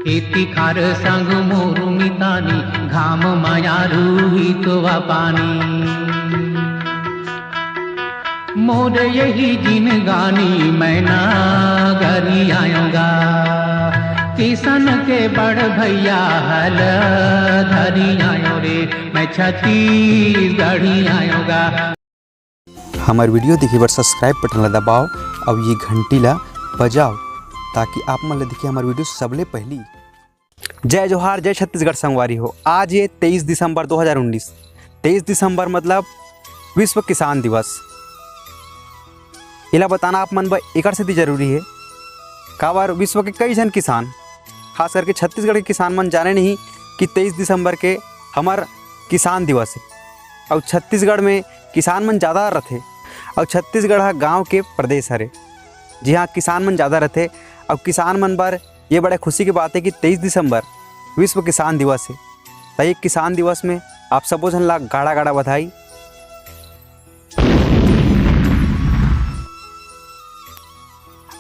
खेती खार संग मोरू मितानी घाम माया रूहित व पानी मोर यही जिन गानी मैं ना घरी आऊंगा किसान के बड़ भैया हल धरी आयो रे मैं छत्तीसगढ़ी आऊंगा। हमारे वीडियो देखिए बार सब्सक्राइब बटन ला दबाओ और ये घंटी ला बजाओ ताकि आप मन ला देखिए हमारे वीडियो सबले पहली। जय जोहार, जय छत्तीसगढ़ संगवारी हो। आज ये 23 दिसंबर 2019, 23 दिसंबर मतलब विश्व किसान दिवस। इला बताना आप मन एक से जरूरी है काबर विश्व के कई जन किसान खास करके छत्तीसगढ़ के किसान मन जाने नहीं कि 23 दिसंबर के हमार किसान दिवस है और छत्तीसगढ़ में किसान मन ज़्यादा रहते और छत्तीसगढ़ गांव के प्रदेश हरे जी हाँ किसान मन ज़्यादा रहते और किसान मन पर ये बड़े खुशी की बात है कि 23 दिसंबर विश्व किसान दिवस है। तो एक किसान दिवस में आप सबो जन ला गाड़ा गाड़ा बधाई।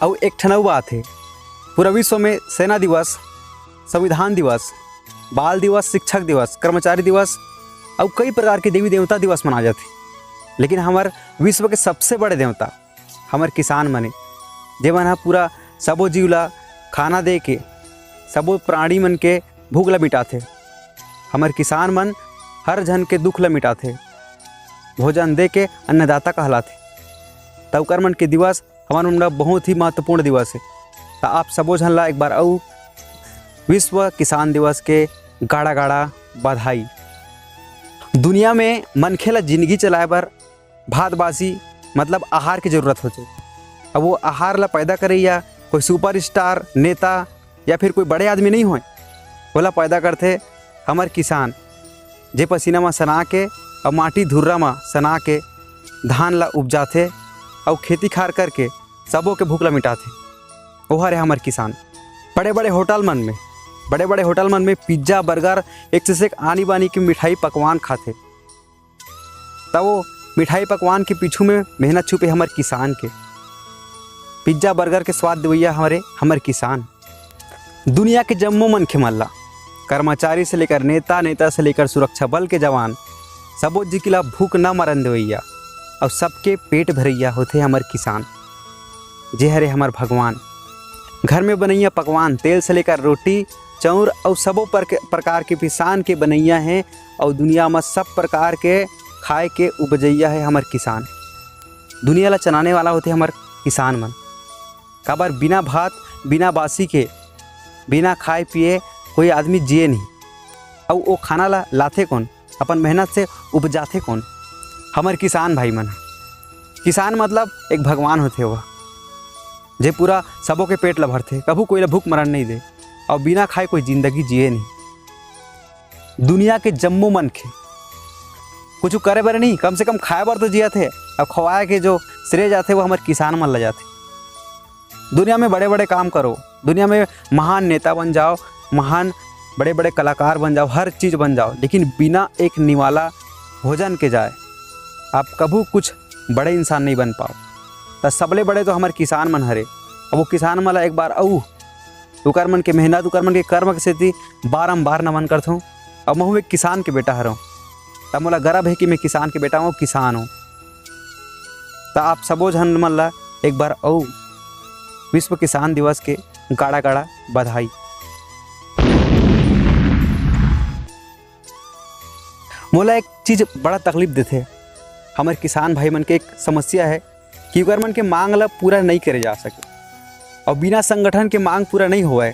और एक ठनऊ बात है, पूरा विश्व में सेना दिवस, संविधान दिवस, बाल दिवस, शिक्षक दिवस, कर्मचारी दिवस और कई प्रकार के देवी देवता दिवस मनाए जाते, लेकिन हमार विश्व के सबसे बड़े देवता हमार किसान मने जे मन पूरा सबो जीव ला खाना दे के सबो प्राणी मन के भूख ला मिटाथे। हमार किसान मन हर जन के दुख ला मिटाथे, भोजन दे के अन्नदाता कहलाथे। तब कर मन के दिवस हमारे मन बहुत ही महत्वपूर्ण दिवस है। तो आप सबो जन ला एक बार और विश्व किसान दिवस के गाड़ा गाड़ा बधाई। दुनिया में मनखे ला जिंदगी चलाए बर भात बासी मतलब आहार की ज़रूरत होती। अब वो आहार ला पैदा करे या कोई सुपर स्टार नेता या फिर कोई बड़े आदमी नहीं होए, ओला पैदा करते हमार किसान जे पसीना में सना के और माटी धुर्रा में सना के धान ला उपजाते और खेती खार करके सबों के भूख ला मिटाते। वो हरे हमार किसान। बड़े बड़े होटल मन में पिज्ज़ा बर्गर एक से एक आनी बानी की मिठाई पकवान खाते। तब वो मिठाई पकवान के पीछू में मेहनत छुपे हमार किसान के। पिज्ज़ा बर्गर के स्वाद दिवैया हमारे किसान। दुनिया के जम्मो मनखे मल्ला कर्मचारी से लेकर नेता से लेकर सुरक्षा बल के जवान सबो जी के ला भूख न मरन देवैया और सबके पेट भरैया होते हमार किसान जे हरे हमार भगवान। घर में बनैया पकवान तेल से लेकर रोटी चाउर और सबो प्रकार के किसान के बनैया हैं और दुनिया में सब प्रकार के खाए के उपजैया है हमार किसान। दुनिया ला चलाने वाला होते हमार किसान मन। काबर बिना भात बिना बासी के बिना खाए पिए कोई आदमी जिए नहीं। और वो खाना ला लाते कौन, अपन मेहनत से उपजाते कौन, हमार किसान भाई मन। किसान मतलब एक भगवान होते हुआ जे पूरा सबों के पेट ला भरते, कभू कोई ला भूख मरण नहीं दे और बिना खाए कोई जिंदगी जिए नहीं। दुनिया के जम्मो मन के कुछ करे बर नहीं, कम से कम खाए बर तो जिया थे और खवाए के जो श्रेय जाते वो हमारे किसान मन ला जाते। दुनिया में बड़े बड़े काम करो, दुनिया में महान नेता बन जाओ, महान बड़े बड़े कलाकार बन जाओ, हर चीज़ बन जाओ, लेकिन बिना एक निवाला भोजन के जाए आप कभू कुछ बड़े इंसान नहीं बन पाओ। तो सबले बड़े तो हमारे किसान मन हरे। अब वो किसान मन ला एक बार उकर मन के मेहनत उकर मन के कर्म के सेती बारम्बार नमन करता हूँ। अब मैं एक किसान के बेटा हर हूँ, तब मोला गर्व है कि मैं किसान के बेटा हूँ, किसान हूँ। तो आप सबो जन मन ला एक बार विश्व किसान दिवस के गाड़ा गाड़ा बधाई। मोला एक चीज़ बड़ा तकलीफ देते हमारे किसान भाई मन के। एक समस्या है कि उकर मन के मांग ला पूरा नहीं करे जा सके और बिना संगठन के मांग पूरा नहीं हुआ है।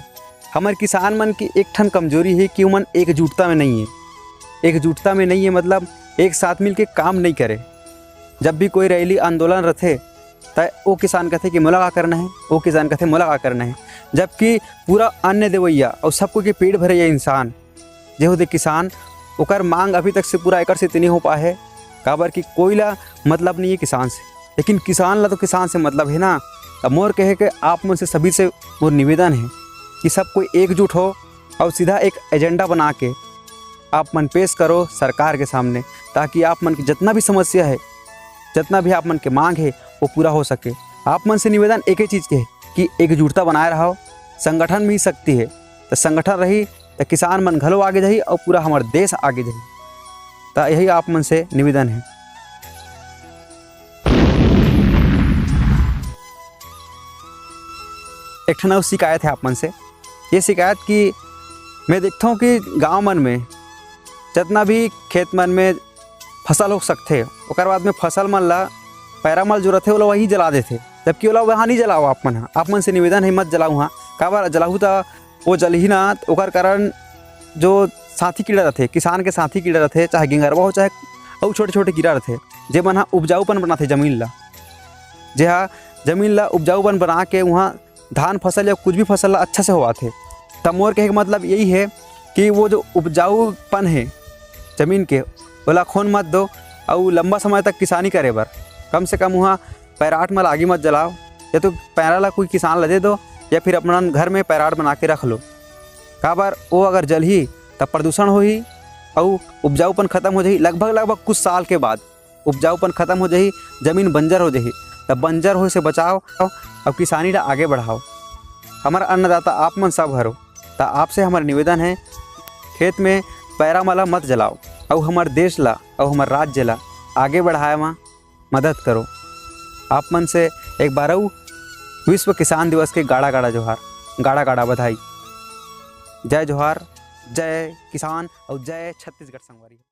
हमारे किसान मन की एक ठन कमजोरी है कि मन एकजुटता में नहीं है। एकजुटता में नहीं है मतलब एक साथ मिल के काम नहीं करे। जब भी कोई रैली आंदोलन रहते तो वो किसान कहते कि मोला का करना है, वो किसान कहते मोला का करना है। जबकि पूरा अन्न देवैया और सबको के पेट भरैया इंसान जे होते किसान, ओकर मांग अभी तक से पूरा एकर से नहीं हो पाए है। काबर कि कोई ला मतलब नहीं है किसान से, लेकिन किसान ला तो किसान से मतलब है ना। अब मोर कहे के आप मन से सभी से मोर निवेदन है कि सब कोई एकजुट हो और सीधा एक एजेंडा बना के आप मन पेश करो सरकार के सामने, ताकि आप मन की जितना भी समस्या है, जितना भी आप मन के मांग है वो पूरा हो सके। आप मन से निवेदन एक ही चीज़ के है कि एकजुटता बनाए रहो। संगठन में ही शक्ति है। तो संगठन रही तो किसान मन घलो आगे जाही और पूरा हमार देश आगे जाही। तो यही आप मन से निवेदन है। एक ठन और शिकायत है आप मन से, ये शिकायत कि मैं देखता हूँ कि गांव मन में जितना भी खेत मन में फसल हो सकते ओकर बाद में फसल मन ला पैरा मल जो रहते ओला वही जला देते, जबकि ओला वहाँ नहीं जलाओ। आप मन से निवेदन है मत जलाऊ। हाँ काबर जलाऊ तो वो जल ही ना, ओकर कारण जो साथी कीड़ा रहते, किसान के साथी कीड़ा रहते, चाहे गिंगरवा हो चाहे और छोटे छोटे कीड़ा रहते, जे मन हाँ उपजाऊपन बनाते जमीन ला, जे हाँ जमीन ला उपजाऊपन बना के वहाँ धान फसल या कुछ भी फसल ला अच्छा से होवाथे। तब मोर कहे का मतलब यही है कि वो जो उपजाऊपन है ज़मीन के ओला खोन मत दो और लंबा समय तक किसानी करे बर कम से कम वहाँ पैराट में आगी मत जलाओ, या तो पैरा ला कोई किसान ला दे दो या फिर अपना घर में पैराट बना के रख लो। काबर वो अगर जल ही तब प्रदूषण हो ही और उपजाऊपन खत्म हो जाही। लगभग कुछ साल के बाद उपजाऊपन खत्म हो जाही, ज़मीन बंजर हो जाही। तब बंजर हो से बचाओ और किसानी ला आगे बढ़ाओ। हमारा अन्नदाता आप मन सब हरो, तो आपसे हमारा निवेदन है खेत में पैरा माला मत जलाओ और हमारे देश ला और हमारे राज्य ला आगे बढ़ाए में मदद करो। आप मन से एक बार विश्व किसान दिवस के गाड़ा गाड़ा बधाई। जय जोहार, जय किसान और जय छत्तीसगढ़ संगवारी।